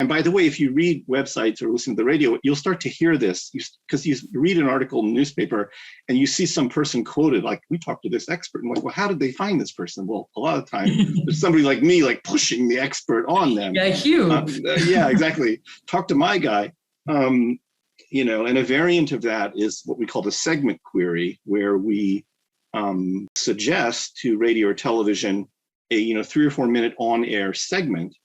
by the way, if you read websites or listen to the radio, you'll start to hear this because you read an article in the newspaper and you see some person quoted, like, we talked to this expert. And like, well, how did they find this person? Well, a lot of times there's somebody like me, like pushing the expert on them. Yeah, Hugh. Yeah, exactly. Talk to my guy. You know, and a variant of that is what we call the segment query, where we suggest to radio or television a 3 or 4 minute on-air segment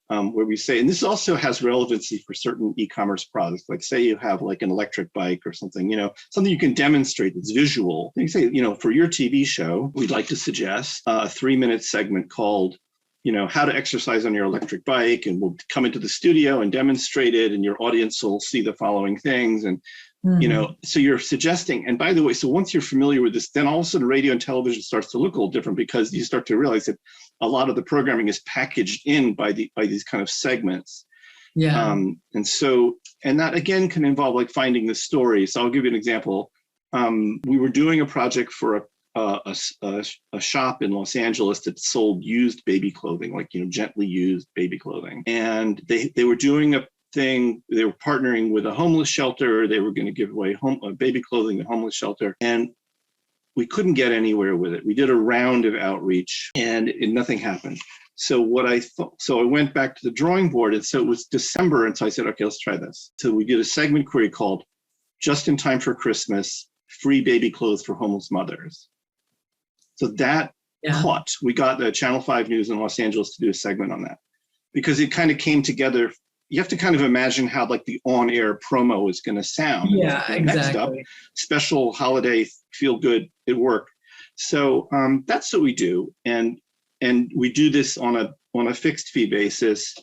where we say, and this also has relevancy for certain e-commerce products, like say you have like an electric bike or something, something you can demonstrate that's visual. And you say, for your TV show, we'd like to suggest a 3-minute segment called, how to exercise on your electric bike, and we'll come into the studio and demonstrate it, and your audience will see the following things. And so you're suggesting, and by the way, so once you're familiar with this, then all of a sudden radio and television starts to look a little different, because you start to realize that a lot of the programming is packaged in by these kind of segments. Yeah. And that again can involve like finding the story. So I'll give you an example. We were doing a project for a shop in Los Angeles that sold used baby clothing, like, gently used baby clothing. And they were doing a thing. They were partnering with a homeless shelter. They were going to give away baby clothing to homeless shelter. And we couldn't get anywhere with it. We did a round of outreach and nothing happened. So I went back to the drawing board, and so it was December. And so I said, okay, let's try this. So we did a segment query called Just in Time for Christmas, Free Baby Clothes for Homeless Mothers. So that caught. We got the Channel 5 News in Los Angeles to do a segment on that, because it kind of came together. You have to kind of imagine how like the on-air promo is going to sound. Yeah, exactly. Next up, special holiday feel good at work. So that's what we do, and we do this on a fixed fee basis,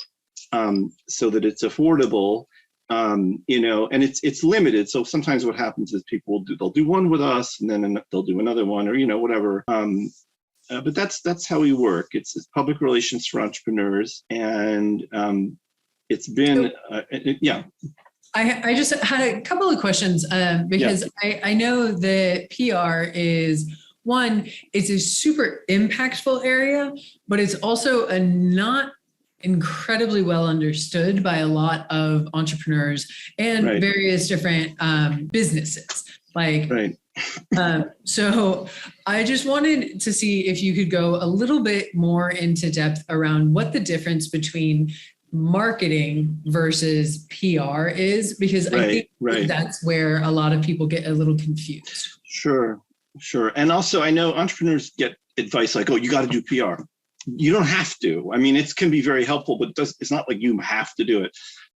so that it's affordable. And it's limited. So sometimes what happens is people they'll do one with us, and then they'll do another one, or whatever. But that's how we work. It's public relations for entrepreneurs, and it's been I just had a couple of questions because I know that PR is one, it's a super impactful area, but it's also a not incredibly well understood by a lot of entrepreneurs and various different businesses. So I just wanted to see if you could go a little bit more into depth around what the difference between marketing versus PR is, because I think that's where a lot of people get a little confused. Sure. And also I know entrepreneurs get advice like, oh, you got to do PR. You don't have to. I mean, it can be very helpful, but it's not like you have to do it.